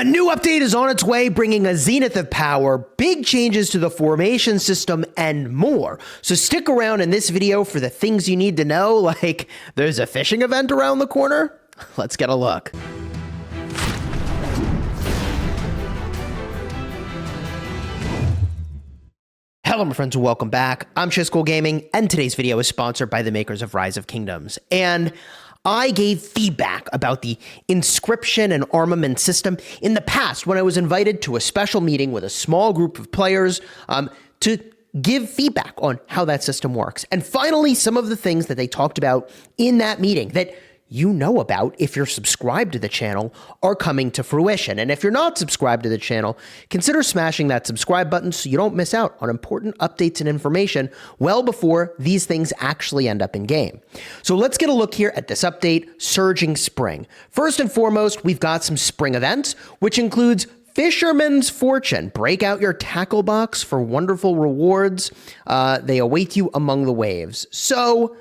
A new update is on its way, bringing a zenith of power, big changes to the formation system, and more. So stick around in this video for the things you need to know, like there's a fishing event around the corner. Let's get a look. Hello my friends and welcome back. I'm Chisgule Gaming, and today's video is sponsored by the makers of Rise of Kingdoms. And I gave feedback about the inscription and armament system in the past when I was invited to a special meeting with a small group of players to give feedback on how that system works. And finally, some of the things that they talked about in that meeting that you know about if you're subscribed to the channel are coming to fruition. And if you're not subscribed to the channel, consider smashing that subscribe button so you don't miss out on important updates and information well before these things actually end up in game. So let's get a look here at this update, Surging Spring. First and foremost, we've got some spring events, which includes Fisherman's Fortune. Break out your tackle box for wonderful rewards. They await you among the waves. So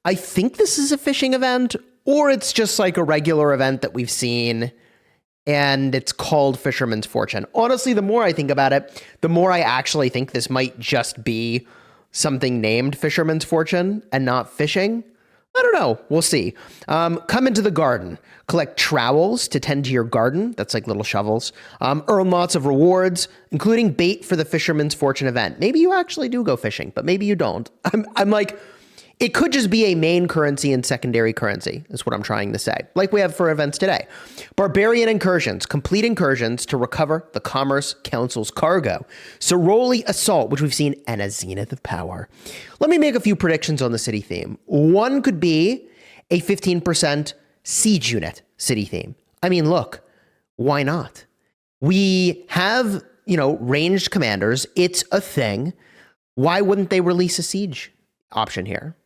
I think this is a fishing event, or it's just like a regular event that we've seen, and it's called Fisherman's Fortune. Honestly, the more I think about it, the more I actually think this might just be something named Fisherman's Fortune and not fishing. I don't know. We'll see. Come into the garden. Collect trowels to tend to your garden. That's like little shovels. Earn lots of rewards, including bait for the Fisherman's Fortune event. Maybe you actually do go fishing, but maybe you don't. I'm like, it could just be a main currency and secondary currency, is what I'm trying to say, like we have for events today. Barbarian incursions, complete incursions to recover the Commerce Council's cargo. Soroli Assault, which we've seen, and a Zenith of Power. Let me make a few predictions on the city theme. One could be a 15% siege unit city theme. I mean, look, why not? We have, ranged commanders. It's a thing. Why wouldn't they release a siege option here?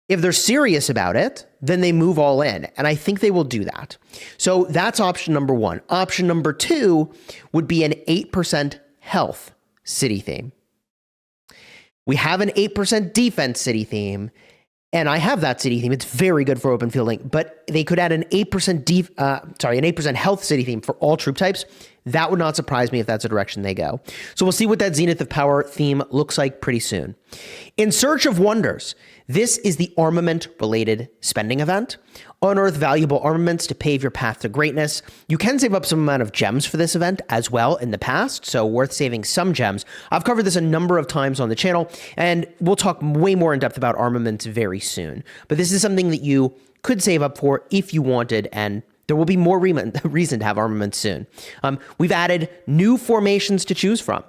If they're serious about it, then they move all in, and I think they will do that. So that's option number one. Option number two would be an 8% health city theme. We have an 8% defense city theme, and I have that city theme. It's very good for open fielding, but they could add an 8% health city theme for all troop types. That would not surprise me if that's the direction they go. So we'll see what that Zenith of Power theme looks like pretty soon. In Search of Wonders, this is the armament-related spending event. Unearth valuable armaments to pave your path to greatness. You can save up some amount of gems for this event as well in the past, so worth saving some gems. I've covered this a number of times on the channel, and we'll talk way more in depth about armaments very soon. But this is something that you could save up for if you wanted, and there will be more reason to have armaments soon. We've added new formations to choose from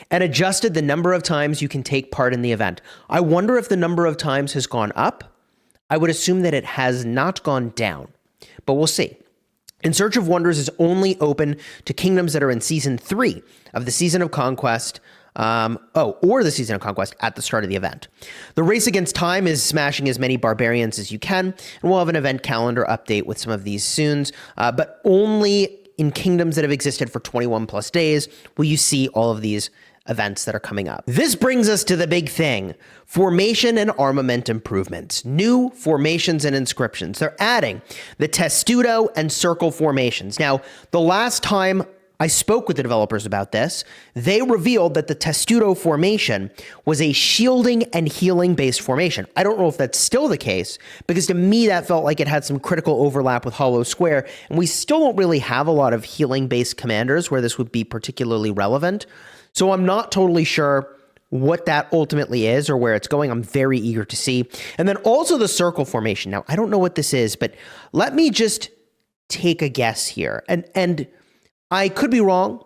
and adjusted the number of times you can take part in the event. I wonder if the number of times has gone up. I would assume that it has not gone down, but we'll see. In Search of Wonders is only open to kingdoms that are in Season 3 of the Season of Conquest, or the Season of Conquest at the start of the event. The race against time is smashing as many barbarians as you can, and we'll have an event calendar update with some of these soon, but only in kingdoms that have existed for 21 plus days will you see all of these events that are coming up. This brings us to the big thing, formation and armament improvements. New formations and inscriptions. They're adding the testudo and circle formations. Now, the last time I spoke with the developers about this, they revealed that the testudo formation was a shielding and healing based formation. I don't know if that's still the case, because to me that felt like it had some critical overlap with Hollow Square, and we still don't really have a lot of healing based commanders where this would be particularly relevant. So I'm not totally sure what that ultimately is or where it's going. I'm very eager to see. And then also the circle formation. Now, I don't know what this is, but let me just take a guess here. And I could be wrong.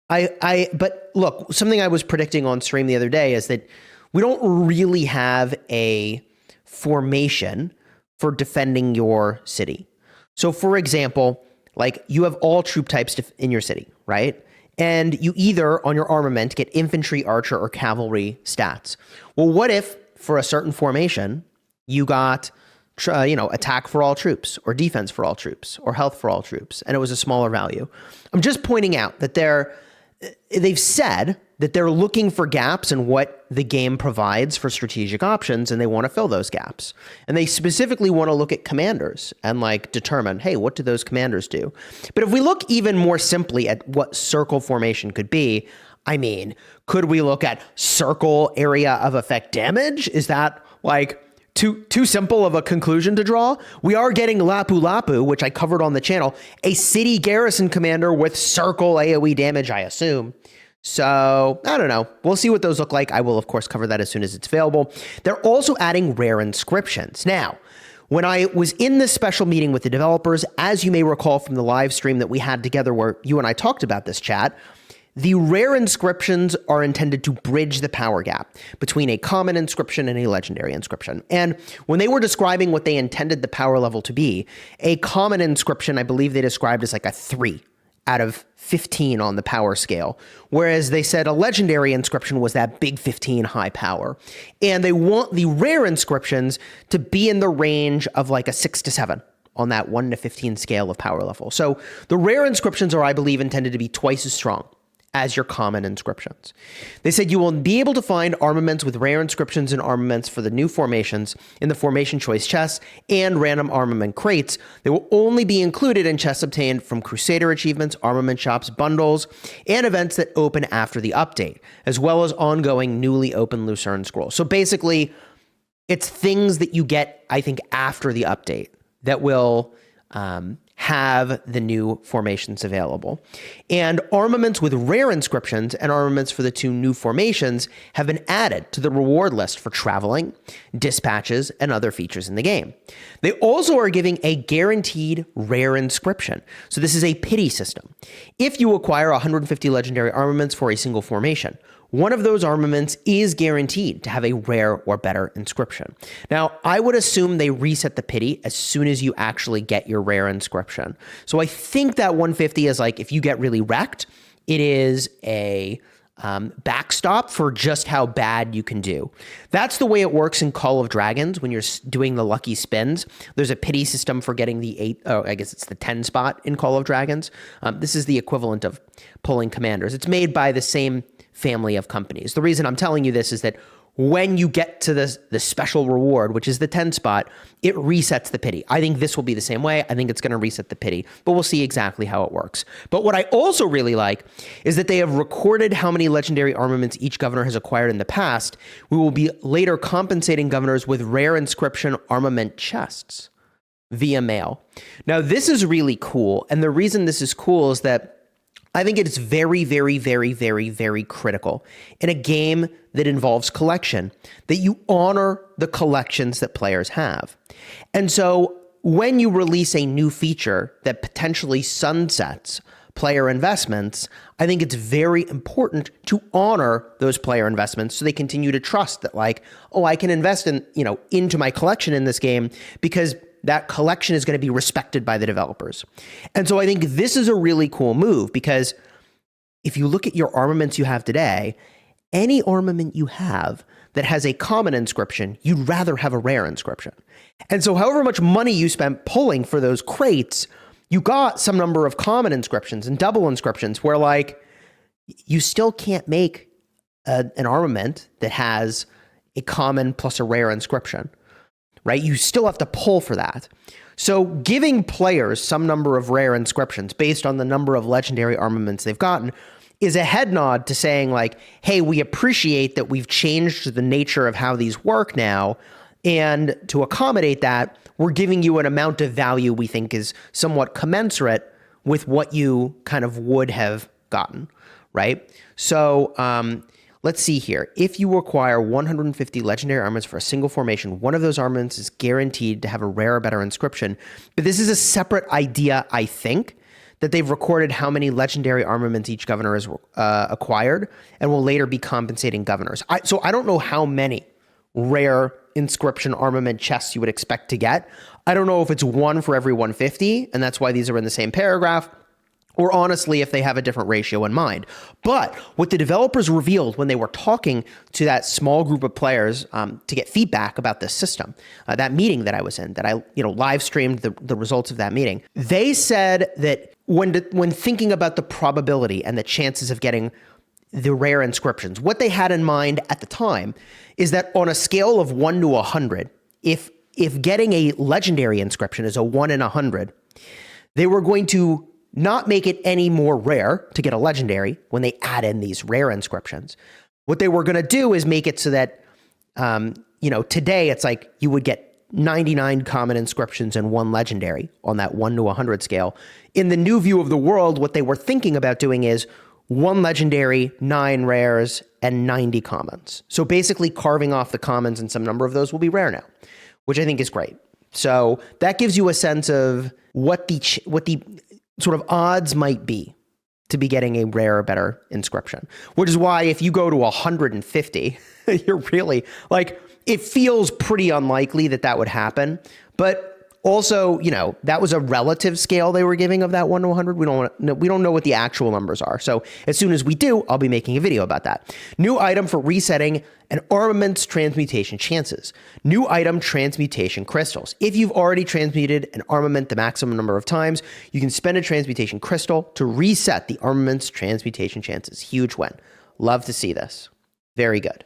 But look, something I was predicting on stream the other day is that we don't really have a formation for defending your city. So for example, like you have all troop types in your city, right? And you either, on your armament, get infantry, archer, or cavalry stats. Well, what if, for a certain formation, you got, attack for all troops, or defense for all troops, or health for all troops, and it was a smaller value? I'm just pointing out that they've said that they're looking for gaps in what the game provides for strategic options, and they want to fill those gaps. And they specifically want to look at commanders and like determine, hey, what do those commanders do? But if we look even more simply at what circle formation could be, I mean, could we look at circle area of effect damage? Is that like too simple of a conclusion to draw? We are getting Lapu Lapu, which I covered on the channel, a city garrison commander with circle AoE damage, I assume. So I don't know. We'll see what those look like. I will, of course, cover that as soon as it's available. They're also adding rare inscriptions. Now, when I was in this special meeting with the developers, as you may recall from the live stream that we had together where you and I talked about this, chat, the rare inscriptions are intended to bridge the power gap between a common inscription and a legendary inscription. And when they were describing what they intended the power level to be, a common inscription, I believe they described as like a 3 out of 15 on the power scale, whereas they said a legendary inscription was that big 15 high power. And they want the rare inscriptions to be in the range of like a 6 to 7 on that 1 to 15 scale of power level. So the rare inscriptions are, I believe, intended to be twice as strong as your common inscriptions. They said you will be able to find armaments with rare inscriptions and armaments for the new formations in the formation choice chests and random armament crates. They will only be included in chests obtained from Crusader achievements, armament shops, bundles, and events that open after the update, as well as ongoing newly open Lucerne scrolls. So basically, it's things that you get, I think, after the update that will have the new formations available. And armaments with rare inscriptions and armaments for the 2 new formations have been added to the reward list for traveling, dispatches, and other features in the game. They also are giving a guaranteed rare inscription. So this is a pity system. If you acquire 150 legendary armaments for a single formation, one of those armaments is guaranteed to have a rare or better inscription. Now, I would assume they reset the pity as soon as you actually get your rare inscription. So I think that 150 is like, if you get really wrecked, it is a backstop for just how bad you can do. That's the way it works in Call of Dragons when you're doing the lucky spins. There's a pity system for getting the 8, I guess it's the 10 spot in Call of Dragons. This is the equivalent of pulling commanders. It's made by the same family of companies. The reason I'm telling you this is that when you get to the special reward, which is the 10 spot, it resets the pity. I think this will be the same way. I think it's going to reset the pity, but we'll see exactly how it works. But what I also really like is that they have recorded how many legendary armaments each governor has acquired in the past. We will be later compensating governors with rare inscription armament chests via mail. Now, this is really cool. And the reason this is cool is that I think it is very, very, very, very, very critical in a game that involves collection that you honor the collections that players have. And so when you release a new feature that potentially sunsets player investments, I think it's very important to honor those player investments so they continue to trust that like, oh, I can invest into my collection in this game because that collection is going to be respected by the developers. And so I think this is a really cool move because if you look at your armaments you have today, any armament you have that has a common inscription, you'd rather have a rare inscription. And so however much money you spent pulling for those crates, you got some number of common inscriptions and double inscriptions where like you still can't make an armament that has a common plus a rare inscription. Right? You still have to pull for that. So giving players some number of rare inscriptions based on the number of legendary armaments they've gotten is a head nod to saying like, hey, we appreciate that we've changed the nature of how these work now. And to accommodate that, we're giving you an amount of value we think is somewhat commensurate with what you kind of would have gotten, right? So, let's see here. If you acquire 150 legendary armaments for a single formation, one of those armaments is guaranteed to have a rare or better inscription. But this is a separate idea, I think, that they've recorded how many legendary armaments each governor has acquired and will later be compensating governors. So I don't know how many rare inscription armament chests you would expect to get. I don't know if it's 1 for every 150, and that's why these are in the same paragraph, or honestly, if they have a different ratio in mind. But what the developers revealed when they were talking to that small group of players to get feedback about this system, that meeting that I was in, that I live streamed the results of that meeting, they said that when thinking about the probability and the chances of getting the rare inscriptions, what they had in mind at the time is that on a scale of 1 to 100, if getting a legendary inscription is a 1 in 100, they were going to not make it any more rare to get a legendary when they add in these rare inscriptions. What they were going to do is make it so that, today it's like you would get 99 common inscriptions and 1 legendary on that 1 to 100 scale. In the new view of the world, what they were thinking about doing is 1 legendary, 9 rares, and 90 commons. So basically carving off the commons, and some number of those will be rare now, which I think is great. So that gives you a sense of what the sort of odds might be to be getting a rare or better inscription, which is why if you go to 150, you're really like, it feels pretty unlikely that would happen. But also, that was a relative scale they were giving of that 1 to 100. We don't know what the actual numbers are. So as soon as we do, I'll be making a video about that. New item for resetting an armament's transmutation chances. New item, transmutation crystals. If you've already transmuted an armament the maximum number of times, you can spend a transmutation crystal to reset the armament's transmutation chances. Huge win. Love to see this. Very good.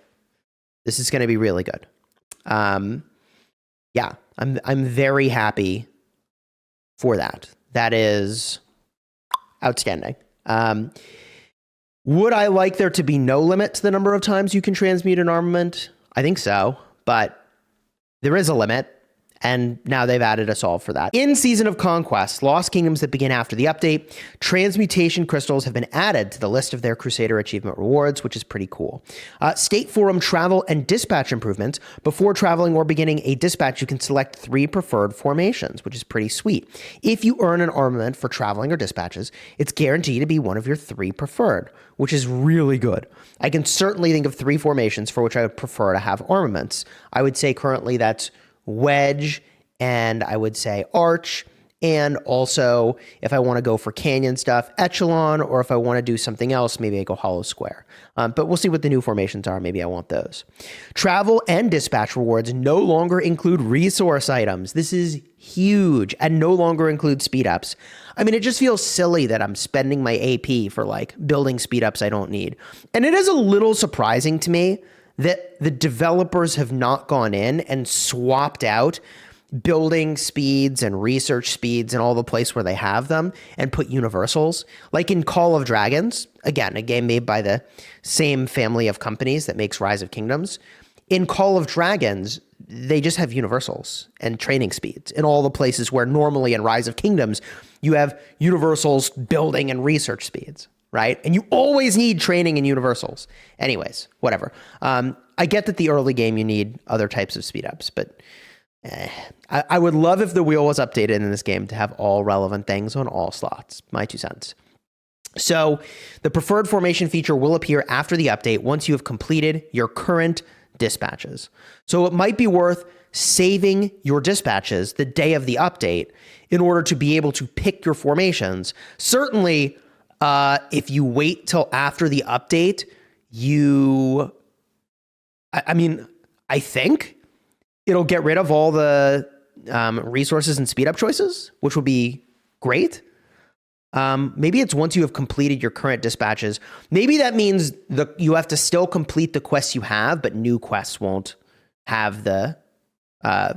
This is going to be really good. Yeah, I'm very happy for that. That is outstanding. Would I like there to be no limit to the number of times you can transmute an armament? I think so, but there is a limit. And now they've added a solve for that. In Season of Conquest, Lost Kingdoms that begin after the update, transmutation crystals have been added to the list of their Crusader achievement rewards, which is pretty cool. State Forum travel and dispatch improvements. Before traveling or beginning a dispatch, you can select 3 preferred formations, which is pretty sweet. If you earn an armament for traveling or dispatches, it's guaranteed to be one of your 3 preferred, which is really good. I can certainly think of 3 formations for which I would prefer to have armaments. I would say currently that's Wedge, and I would say Arch, and also if I want to go for Canyon stuff, Echelon, or if I want to do something else, maybe I go Hollow Square. But we'll see what the new formations are. Maybe I want those. Travel and dispatch rewards no longer include resource items. This is huge, and no longer include speed ups. I mean, it just feels silly that I'm spending my AP for like building speed ups I don't need. And it is a little surprising to me that the developers have not gone in and swapped out building speeds and research speeds and all the place where they have them and put universals. Like in Call of Dragons, again, a game made by the same family of companies that makes Rise of Kingdoms. In Call of Dragons, they just have universals and training speeds in all the places where normally in Rise of Kingdoms, you have universals, building, and research speeds. Right? And you always need training and universals. Anyways, whatever. I get that the early game, you need other types of speed ups, but I would love if the wheel was updated in this game to have all relevant things on all slots. My 2 cents. So the preferred formation feature will appear after the update once you have completed your current dispatches. So it might be worth saving your dispatches the day of the update in order to be able to pick your formations. Certainly, if you wait till after the update, I think it'll get rid of all the resources and speed up choices, which would be great. Maybe it's once you have completed your current dispatches. Maybe that means you have to still complete the quests you have, but new quests won't have the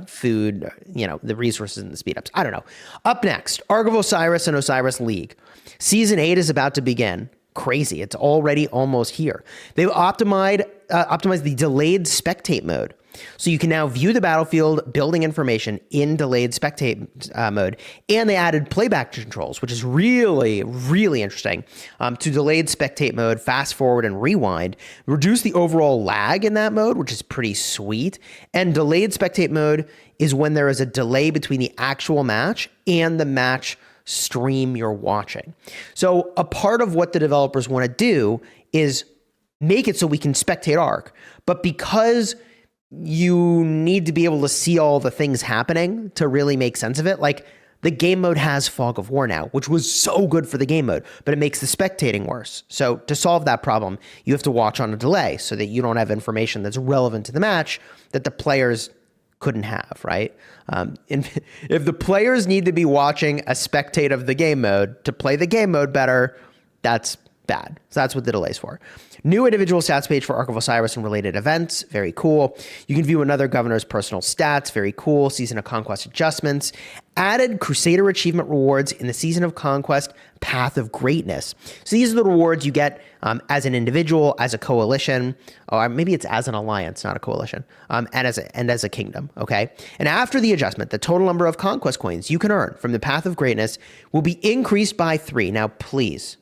food, the resources and the speed ups. I don't know. Up next, Ark of Osiris and Osiris League. Season 8 is about to begin. Crazy. It's already almost here. They've optimized the delayed spectate mode. So you can now view the battlefield building information in delayed spectate mode. And they added playback controls, which is really, really interesting. To delayed spectate mode, fast forward and rewind. Reduce the overall lag in that mode, which is pretty sweet. And delayed spectate mode is when there is a delay between the actual match and the match stream you're watching. So a part of what the developers want to do is make it so we can spectate Ark. But because you need to be able to see all the things happening to really make sense of it, like the game mode has Fog of War now, which was so good for the game mode, but it makes the spectating worse. So to solve that problem, you have to watch on a delay so that you don't have information that's relevant to the match that the players couldn't have, right? If the players need to be watching a spectate of the game mode to play the game mode better, that's bad. So that's what the delay's for. New individual stats page for Ark of Osiris and related events. Very cool. You can view another governor's personal stats. Very cool. Season of Conquest adjustments. Added Crusader achievement rewards in the Season of Conquest Path of Greatness. So these are the rewards you get as an individual, as a coalition, or maybe it's as an alliance, not a coalition, and as a kingdom, okay? And after the adjustment, the total number of conquest coins you can earn from the Path of Greatness will be increased by 3. Now, please,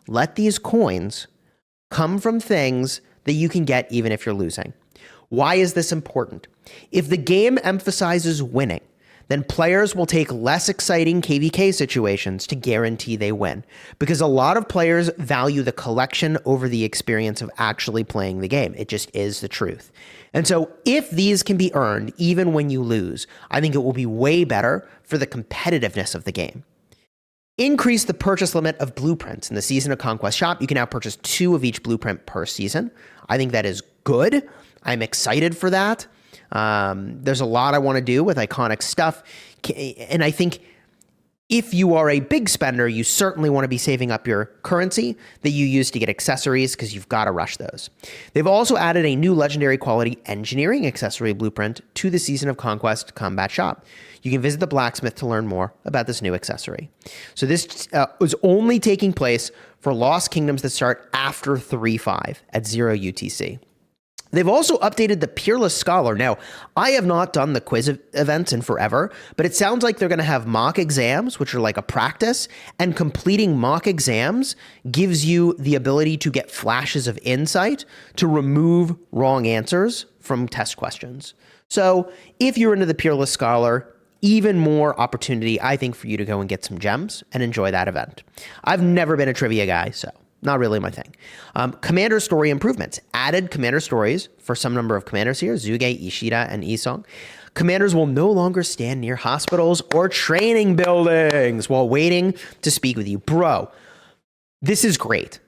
let these coins come from things that you can get even if you're losing. Why is this important? If the game emphasizes winning, then players will take less exciting KVK situations to guarantee they win, because a lot of players value the collection over the experience of actually playing the game. It just is the truth. And so if these can be earned even when you lose, I think it will be way better for the competitiveness of the game. Increase the purchase limit of blueprints in the Season of Conquest shop. You can now purchase 2 of each blueprint per season. I think that is good. I'm excited for that. There's a lot I want to do with iconic stuff. And I think if you are a big spender, you certainly want to be saving up your currency that you use to get accessories, because you've got to rush those. They've also added a new legendary quality engineering accessory blueprint to the Season of Conquest combat shop. You can visit the blacksmith to learn more about this new accessory. So this was only taking place for Lost Kingdoms that start after 3.5 at 0 UTC. They've also updated the Peerless Scholar. Now, I have not done the quiz events in forever, but it sounds like they're going to have mock exams, which are like a practice, and completing mock exams gives you the ability to get flashes of insight to remove wrong answers from test questions. So if you're into the Peerless Scholar, even more opportunity, I think, for you to go and get some gems and enjoy that event. I've never been a trivia guy, so not really my thing. Commander story improvements. Added commander stories for some number of commanders here, Zuge, Ishida, and Isong. Commanders will no longer stand near hospitals or training buildings while waiting to speak with you. Bro, this is great.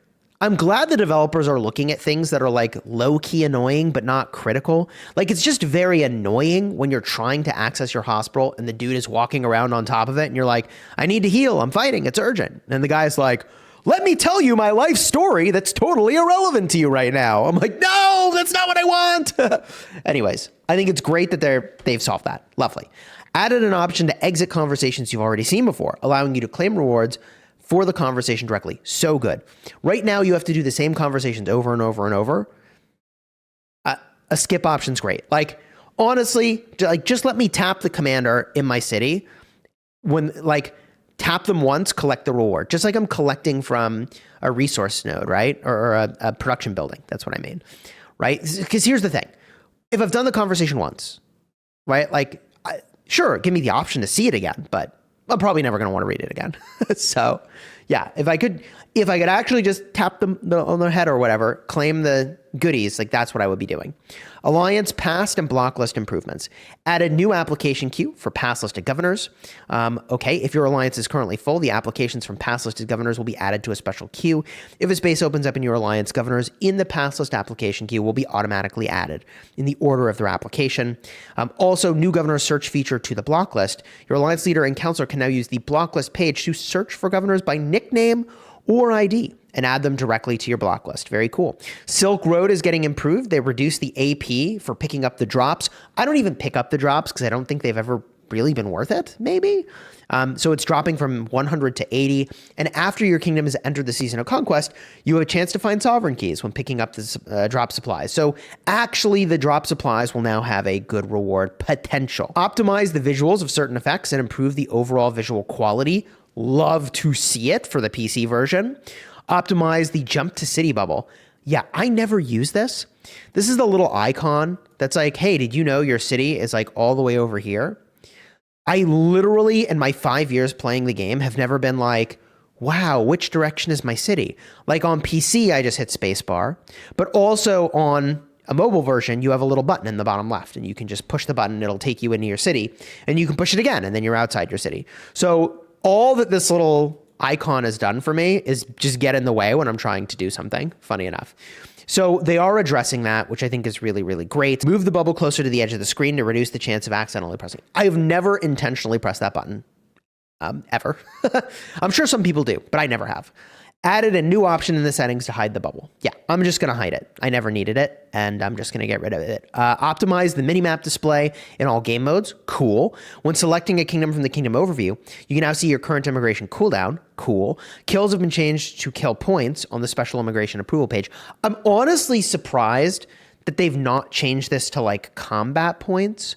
I'm glad the developers are looking at things that are like low-key annoying, but not critical. Like, it's just very annoying when you're trying to access your hospital and the dude is walking around on top of it and you're like, I need to heal, I'm fighting, it's urgent. And the guy's like, let me tell you my life story that's totally irrelevant to you right now. I'm like, no, that's not what I want. Anyways, I think it's great that they've solved that. Lovely. Added an option to exit conversations you've already seen before, allowing you to claim rewards for the conversation directly. So good. Right now, you have to do the same conversations over and over and over. A skip option's great. Like, honestly, just let me tap the commander in my city. Tap them once, collect the reward. Just like I'm collecting from a resource node, right? Or a production building. That's what I mean, right? Because here's the thing. If I've done the conversation once, right? Sure, give me the option to see it again, but I'm probably never going to want to read it again. So yeah, if I could actually just tap them on their head or whatever, claim the goodies, like that's what I would be doing. Alliance past and block list improvements. Added new application queue for pass listed governors. Okay, if your alliance is currently full, the applications from pass listed governors will be added to a special queue. If a space opens up in your alliance, governors in the pass list application queue will be automatically added in the order of their application. Also, new governor search feature to the block list. Your alliance leader and counselor can now use the block list page to search for governors by nickname or ID and add them directly to your block list. Very cool. Silk Road is getting improved. They reduced the AP for picking up the drops. I don't even pick up the drops because I don't think they've ever really been worth it, maybe. So it's dropping from 100 to 80. And after your kingdom has entered the Season of Conquest, you have a chance to find sovereign keys when picking up the drop supplies. So actually, the drop supplies will now have a good reward potential. Optimize the visuals of certain effects and improve the overall visual quality. Love to see it for the PC version. Optimize the jump to city bubble. Yeah, I never use this. This is the little icon that's like, hey, did you know your city is like all the way over here? I literally, in my 5 years playing the game, have never been like, wow, which direction is my city? Like on PC, I just hit spacebar, but also on a mobile version, you have a little button in the bottom left and you can just push the button. It'll take you into your city and you can push it again and then you're outside your city. So all that this little icon has done for me is just get in the way when I'm trying to do something, funny enough. So they are addressing that, which I think is really, really great. Move the bubble closer to the edge of the screen to reduce the chance of accidentally pressing. I have never intentionally pressed that button, ever. I'm sure some people do, but I never have. Added a new option in the settings to hide the bubble. Yeah, I'm just going to hide it. I never needed it, and I'm just going to get rid of it. Optimize the minimap display in all game modes. Cool. When selecting a kingdom from the kingdom overview, you can now see your current immigration cooldown. Cool. Kills have been changed to kill points on the special immigration approval page. I'm honestly surprised that they've not changed this to like combat points.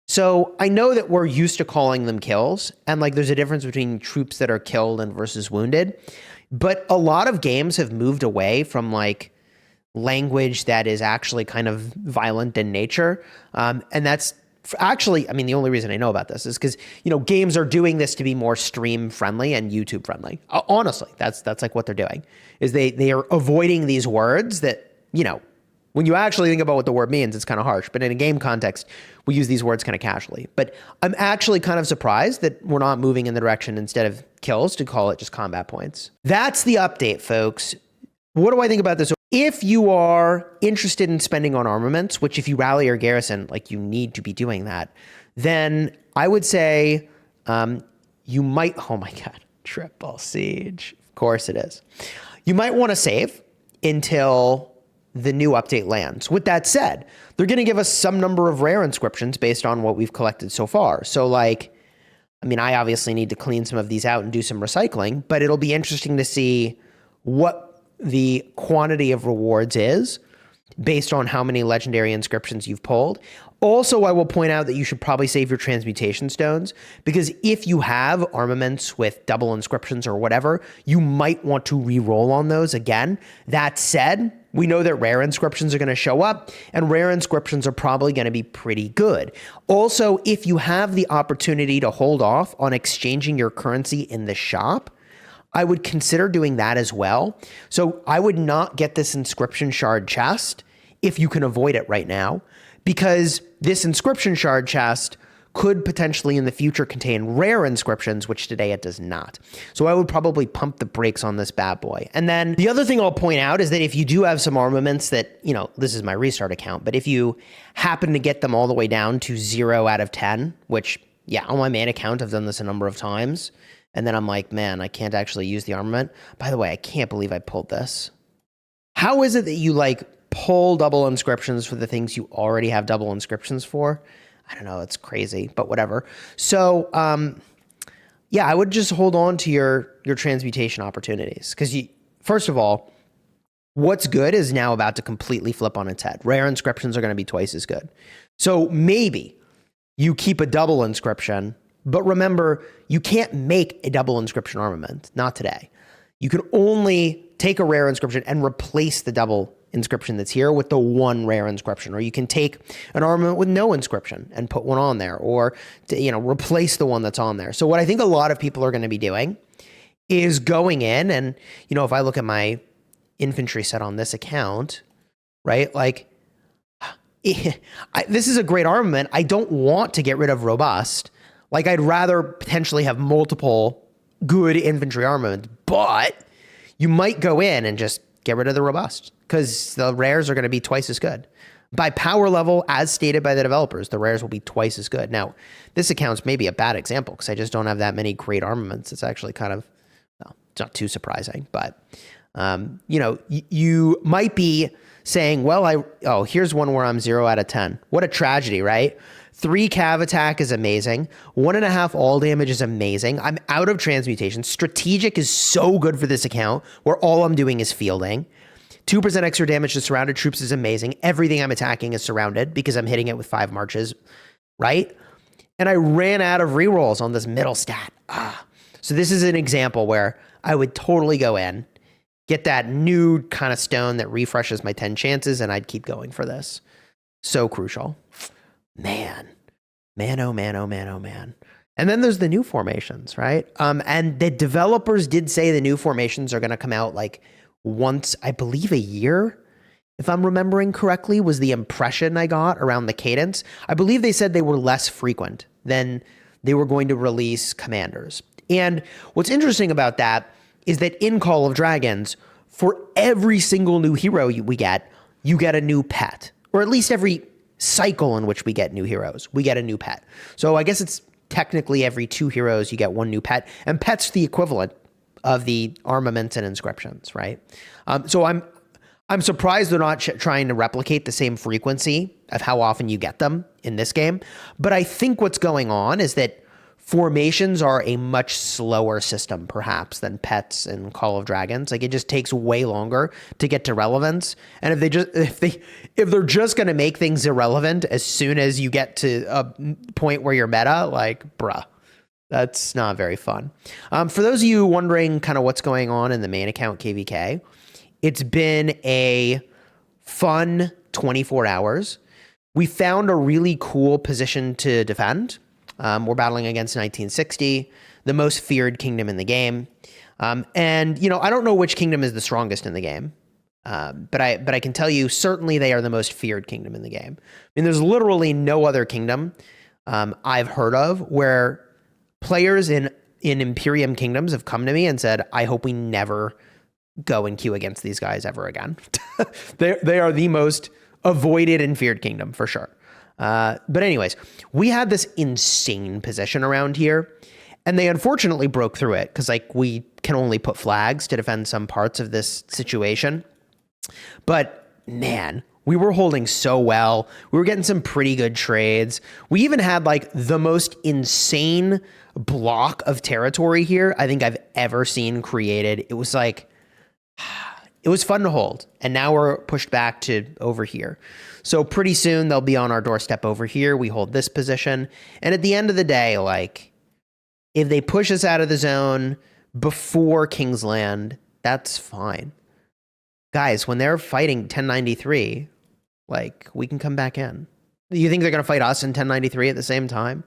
So I know that we're used to calling them kills, and like there's a difference between troops that are killed and versus wounded. But a lot of games have moved away from like language that is actually kind of violent in nature. And that's actually, I mean, the only reason I know about this is because, you know, games are doing this to be more stream friendly and YouTube friendly. Honestly, that's like what they're doing is they are avoiding these words that, you know, when you actually think about what the word means, it's kind of harsh. But in a game context, we use these words kind of casually. But I'm actually kind of surprised that we're not moving in the direction instead of kills to call it just combat points. That's the update, folks. What do I think about this? If you are interested in spending on armaments, which if you rally your garrison, like you need to be doing that, then I would say you might, oh my God, triple siege. Of course it is. You might want to save until the new update lands. With that said, they're going to give us some number of rare inscriptions based on what we've collected so far. So like, I mean, I obviously need to clean some of these out and do some recycling, but it'll be interesting to see what the quantity of rewards is based on how many legendary inscriptions you've pulled. Also, I will point out that you should probably save your transmutation stones, because if you have armaments with double inscriptions or whatever, you might want to re-roll on those again. That said, we know that rare inscriptions are going to show up, and rare inscriptions are probably going to be pretty good. Also, if you have the opportunity to hold off on exchanging your currency in the shop, I would consider doing that as well. So I would not get this inscription shard chest if you can avoid it right now, because this inscription shard chest could potentially in the future contain rare inscriptions, which today it does not. So I would probably pump the brakes on this bad boy. And then the other thing I'll point out is that if you do have some armaments that, you know, this is my restart account, but if you happen to get them all the way down to 0 out of 10, which, yeah, on my main account, I've done this a number of times. And then I'm like, man, I can't actually use the armament. By the way, I can't believe I pulled this. How is it that you like pull double inscriptions for the things you already have double inscriptions for? I don't know. It's crazy, but whatever. So, yeah, I would just hold on to your transmutation opportunities, because first of all, what's good is now about to completely flip on its head. Rare inscriptions are going to be twice as good. So maybe you keep a double inscription, but remember, you can't make a double inscription armament. Not today. You can only take a rare inscription and replace the double inscription that's here with the one rare inscription, or you can take an armament with no inscription and put one on there, or you know, replace the one that's on there. So what I think a lot of people are going to be doing is going in and, you know, if I look at my infantry set on this account, right, like this is a great armament. I don't want to get rid of robust. Like I'd rather potentially have multiple good infantry armaments, but you might go in and just get rid of the robust, because the rares are going to be twice as good. By power level, as stated by the developers, the rares will be twice as good. Now, this account's maybe a bad example because I just don't have that many great armaments. It's actually kind of, well, it's not too surprising, but, you know, you might be saying, well, here's one where I'm 0 out of 10. What a tragedy, right? 3 cav attack is amazing. 1.5 all damage is amazing. I'm out of transmutation. Strategic is so good for this account, where all I'm doing is fielding. 2% extra damage to surrounded troops is amazing. Everything I'm attacking is surrounded because I'm hitting it with 5 marches, right? And I ran out of rerolls on this middle stat. So this is an example where I would totally go in, get that new kind of stone that refreshes my 10 chances, and I'd keep going for this. So crucial. Man, oh man, oh man, oh man. And then there's the new formations, right? And the developers did say the new formations are going to come out like once, I believe, a year, if I'm remembering correctly, was the impression I got around the cadence. I believe they said they were less frequent than they were going to release commanders. And what's interesting about that is that in Call of Dragons, for every single new hero we get, you get a new pet, or at least every cycle in which we get new heroes, we get a new pet. So I guess it's technically every 2 heroes you get 1 new pet, and pet's the equivalent of the armaments and inscriptions, right? So I'm surprised they're not trying to replicate the same frequency of how often you get them in this game. But I think what's going on is that formations are a much slower system, perhaps, than pets and Call of Dragons. Like, it just takes way longer to get to relevance. And if they're just going to make things irrelevant as soon as you get to a point where you're meta, like, bruh, that's not very fun. For those of you wondering kind of what's going on in the main account KVK, it's been a fun 24 hours. We found a really cool position to defend. We're battling against 1960, the most feared kingdom in the game. And, you know, I don't know which kingdom is the strongest in the game, but I can tell you certainly they are the most feared kingdom in the game. I mean, there's literally no other kingdom I've heard of where players in Imperium kingdoms have come to me and said, I hope we never go and queue against these guys ever again. They are the most avoided and feared kingdom for sure. But anyways, we had this insane position around here, and they unfortunately broke through it because, like, we can only put flags to defend some parts of this situation. But man, we were holding so well. We were getting some pretty good trades. We even had like the most insane block of territory here I think I've ever seen created. It was like, it was fun to hold. And now we're pushed back to over here. So pretty soon they'll be on our doorstep over here. We hold this position. And at the end of the day, like, if they push us out of the zone before Kingsland, that's fine. Guys, when they're fighting 1093, like, we can come back in. You think they're going to fight us in 1093 at the same time?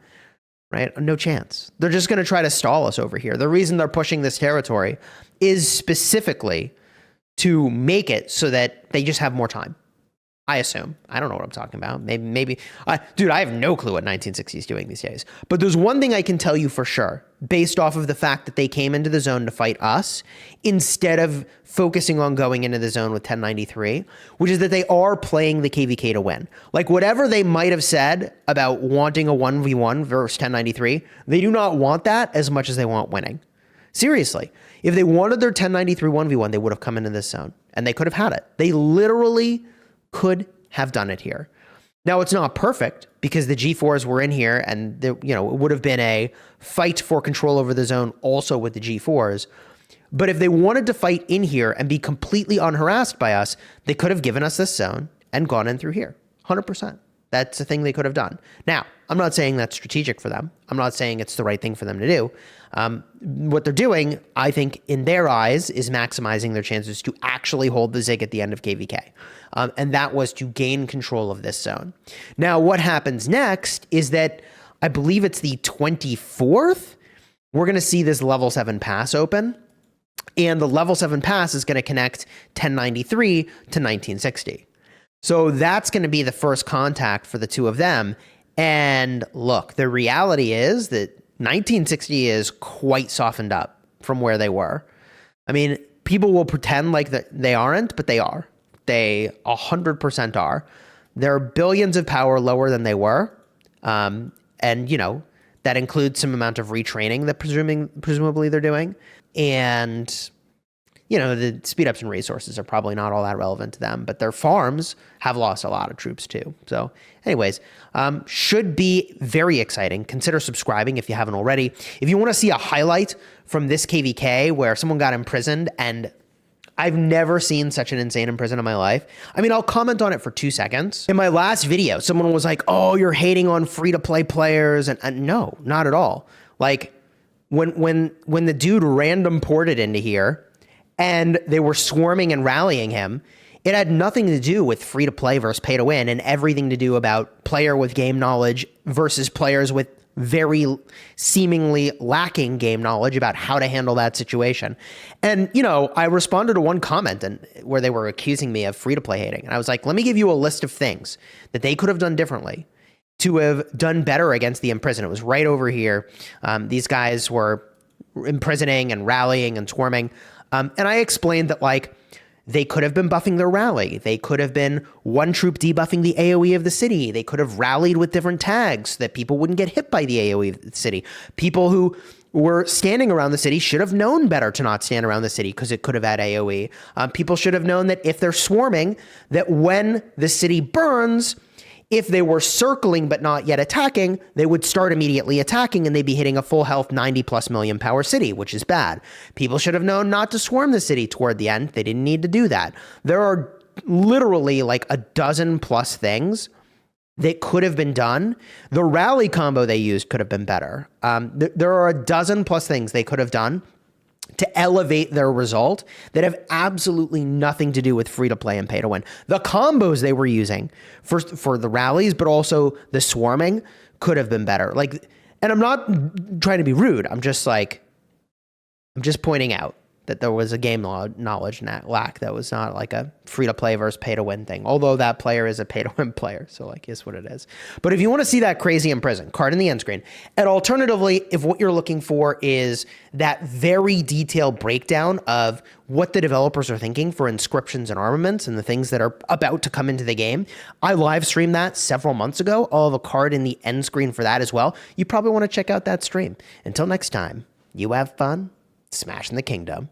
Right? No chance. They're just going to try to stall us over here. The reason they're pushing this territory is specifically to make it so that they just have more time. I assume. I don't know what I'm talking about. Maybe. Dude, I have no clue what 1960 is doing these days. But there's one thing I can tell you for sure, based off of the fact that they came into the zone to fight us, instead of focusing on going into the zone with 1093, which is that they are playing the KVK to win. Like, whatever they might have said about wanting a 1v1 versus 1093, they do not want that as much as they want winning. Seriously. If they wanted their 1093 1v1, they would have come into this zone, and they could have had it. They literally could have done it here. Now, it's not perfect because the G4s were in here, and it would have been a fight for control over the zone also with the G4s. But if they wanted to fight in here and be completely unharassed by us, they could have given us this zone and gone in through here. 100%. That's a thing they could have done. Now, I'm not saying that's strategic for them. I'm not saying it's the right thing for them to do. What they're doing, I think, in their eyes, is maximizing their chances to actually hold the Zig at the end of KVK. And that was to gain control of this zone. Now, what happens next is that I believe it's the 24th. We're going to see this level 7 pass open. And the level 7 pass is going to connect 1093 to 1960. So that's going to be the first contact for the two of them. And look, the reality is that 1960 is quite softened up from where they were. I mean, people will pretend like that they aren't, but they are. They 100% are. They're billions of power lower than they were. And, that includes some amount of retraining that presumably they're doing. And, the speed ups and resources are probably not all that relevant to them, but their farms have lost a lot of troops too. So anyways, should be very exciting. Consider subscribing if you haven't already. If you want to see a highlight from this KVK where someone got imprisoned, and I've never seen such an insane imprisonment in my life. I mean, I'll comment on it for 2 seconds. In my last video, someone was like, oh, you're hating on free-to-play players. And no, not at all. Like, when the dude random ported into here, and they were swarming and rallying him, it had nothing to do with free-to-play versus pay-to-win, and everything to do about player with game knowledge versus players with very seemingly lacking game knowledge about how to handle that situation. And, I responded to one comment where they were accusing me of free-to-play hating. And I was like, let me give you a list of things that they could have done differently to have done better against the imprisoned. It was right over here. These guys were imprisoning and rallying and swarming. And I explained that, like, they could have been buffing their rally. They could have been one troop debuffing the AoE of the city. They could have rallied with different tags so that people wouldn't get hit by the AoE of the city. People who were standing around the city should have known better to not stand around the city because it could have had AoE. People should have known that if they're swarming, that when the city burns, if they were circling but not yet attacking, they would start immediately attacking and they'd be hitting a full health 90+ million power city, which is bad. People should have known not to swarm the city toward the end. They didn't need to do that. There are literally like a dozen plus things that could have been done. The rally combo they used could have been better. There are a dozen plus things they could have done to elevate their result that have absolutely nothing to do with free-to-play and pay-to-win. The combos they were using for the rallies, but also the swarming, could have been better. Like, and I'm not trying to be rude. I'm just pointing out that there was a game knowledge lack that was not like a free-to-play versus pay-to-win thing. Although that player is a pay-to-win player, so like, is what it is. But if you want to see that crazy in prison, card in the end screen. And alternatively, if what you're looking for is that very detailed breakdown of what the developers are thinking for inscriptions and armaments and the things that are about to come into the game, I live streamed that several months ago. I'll have a card in the end screen for that as well. You probably want to check out that stream. Until next time, you have fun smashing the kingdom.